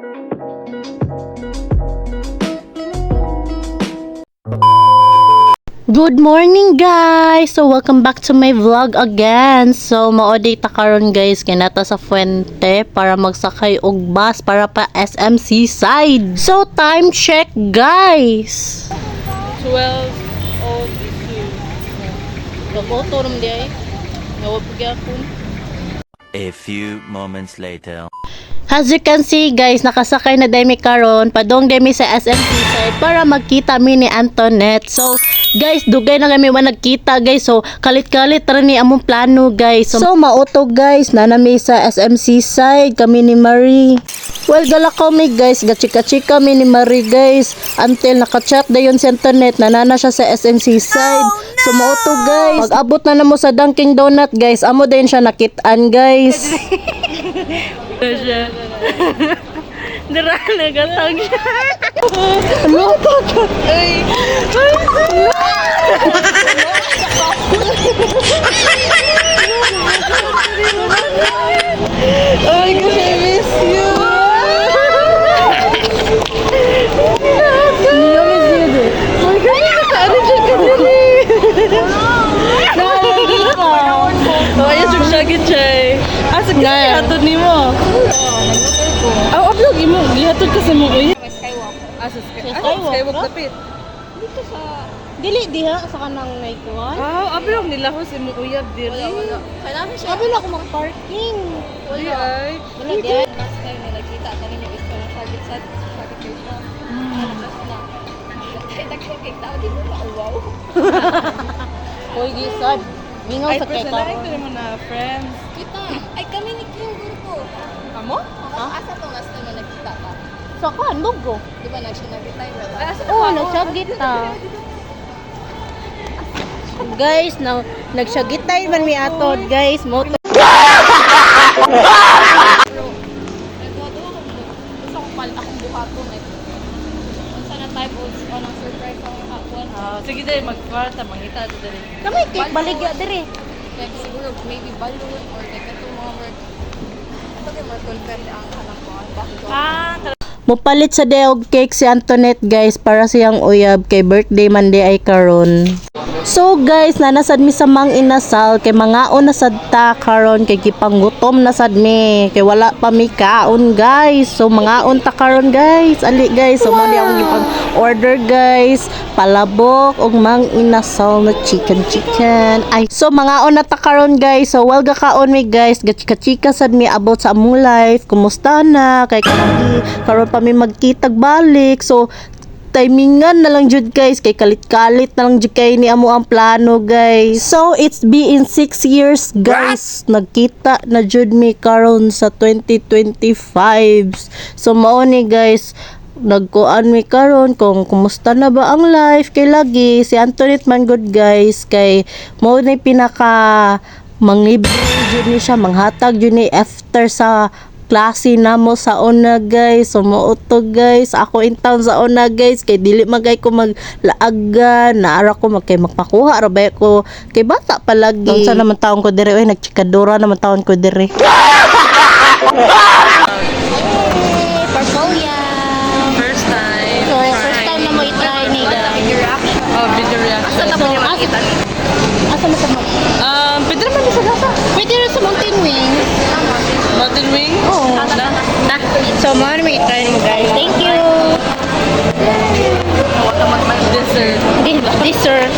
Good morning guys! So welcome back to my vlog again. So mao-date ta karon guys kay nata sa Fuente para magsakay og bus para pa SMC side. So time check guys. 12:02. Photo rum di ay. Nawag ako. A few moments later. As you can see guys, nakasakay na dami karon, padong dami sa SMC side para magkita mi ni Antoinette. So guys, dugay na kami nagkita guys. So kalit-kalit ra ni among plano guys. So mauto guys, nanami sa SMC side kami ni Marie. Well, gala kami guys, gachika-chika kami ni Marie guys. Until naka-chat dayon si Antoinette, nanana siya sa SMC side. So mauto guys, pag-abot na namo sa Dunkin Donut guys, amo din siya nakitaan guys. Siya. Dira nagatag siya. Ano to? Ay. Oh my gosh, I miss you. Asa ka gihatod nimo? Aw ablog imo gihatod ka sa mo uy. Asa skywalk dapit. Dito sa dili diha sa kanang naikuan. Ablog nila ko sa mo uyab diri. Kailangan siya. Sabi na ako mag-parking. Di ay. Wala diha. Last time na nakita kami niyo is na sagit sa church. Kaya nagkakik tao di mo wow. Hoy gisad. Mingaw Ay sa kay personal ka. ito naman na friends. Kita. Ay kami ni King Grupo. Amo? Asa to last time na nakita ka? Sa kan logo. Di ba nag-retire na Ay, asa Oh, nagsagita. Guys, nagsagitay man mi atod, guys. Moto. Gusto kong palit akong buhaton eh. Unsa na type of anong surprise ang hakuan. Sige dahil magkwarta, mangita ito dali. Kami cake baligya dire. Like siguro maybe balloon or like ito mga work. Ito kay more confirmed ang halakuan. Bakit Mopalit sa deog cake si Antoinette, guys, para siyang uyab kay birthday man di ay karon. So guys, nanasad mi sa mang inasal kay mangaon na sad ta karon kay gipanggutom na sad mi kay wala pa mi kaon guys. So mangaon ta karon guys. Ali guys, so mo ni akong gipang order guys, palabok og mang inasal na chicken. Ay, so mangaon na ta karon guys. So well gakaon mi guys, gachika sad mi about sa among life. Kumusta na kay karon pa mi magkitag balik. So timingan na lang jud guys kay kalit-kalit na lang jud kay ni amo ang plano guys. So it's been 6 years guys. Nagkita na jud mi karon sa 2025. So mao ni guys, nagkuan mi karon kung kumusta na ba ang life kay lagi si Antoinette man good guys kay mao ni pinaka manglibre jud ni siya, manghatag jud ni after sa klase na mo sa una guys. So mauto guys, ako in town sa una guys kay dili magay ko maglaagan, naara ko magpakuha ra ba ko kay bata palagi. Unsa naman taon ko dire, oy nagchikadora naman taon ko dire. First time. So first time na mo i-try ni guys. Oh, video reaction. Asa mo makita ni? Asa mo sa Pwede naman sa gasa. pwede rin sa Mountain Wings. Mountain wing? Oo. So mo na may i-try mo guys. Thank you. Dessert. Dessert.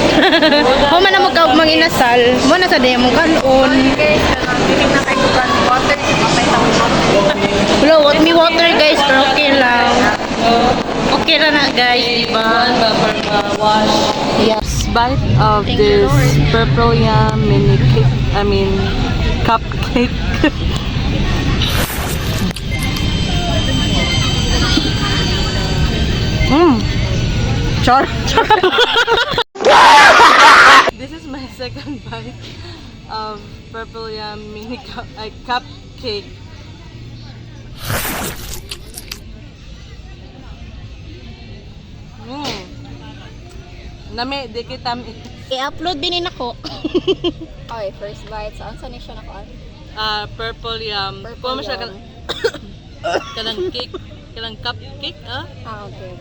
Mo man na mo ka mang inasal. Mo na sa demo kanon. Hello, what me water guys, pero okay lang. Okay lang na guys, diba? Wash. Yes. Bite of this purple yam mini cake. I mean, cupcake. Char. This is my second bite of purple yam mini cupcake. Nami, di kita I-upload din ako. Okay, first bite. Saan sa ni siya nakuan? purple yam. Purple Kung mo siya yam. Kanang cake. Kanang cupcake, ah? Ah, okay.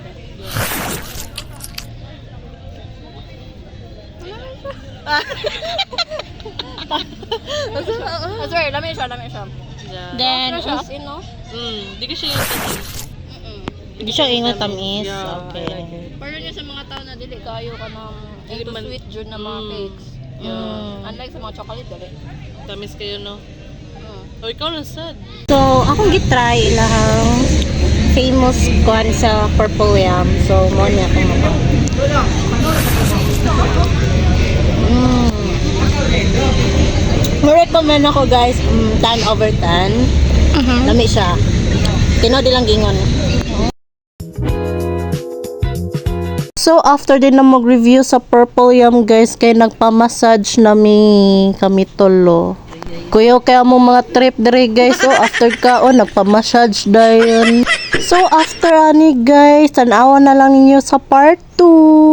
I swear, lami siya. Yeah. Then, Ano siya, as in, no? Di ko siya yung tamis. hindi siya ingat tamis. Yeah, I like Okay. it. Pero yun sa mga tao na dili kayo ka ng into man- sweet jud na mga cakes. Unlike sa mga chocolate, dili. Tamis kayo, no? O, ikaw lang sad. So, akong gitry ilahang famous kuan sa Purple Yam. So, mo niya akong mga. Recommend ako guys, 10 over 10. Lami siya. Tino di lang gingon. So, after din na mag-review sa Purple Yam guys, kay nagpa-massage nami kami tolo. Kuya, kaya mo mga trip dere guys. So, after ka, nagpa-massage dayon. So, after ani guys, tanawa na lang ninyo sa part 2.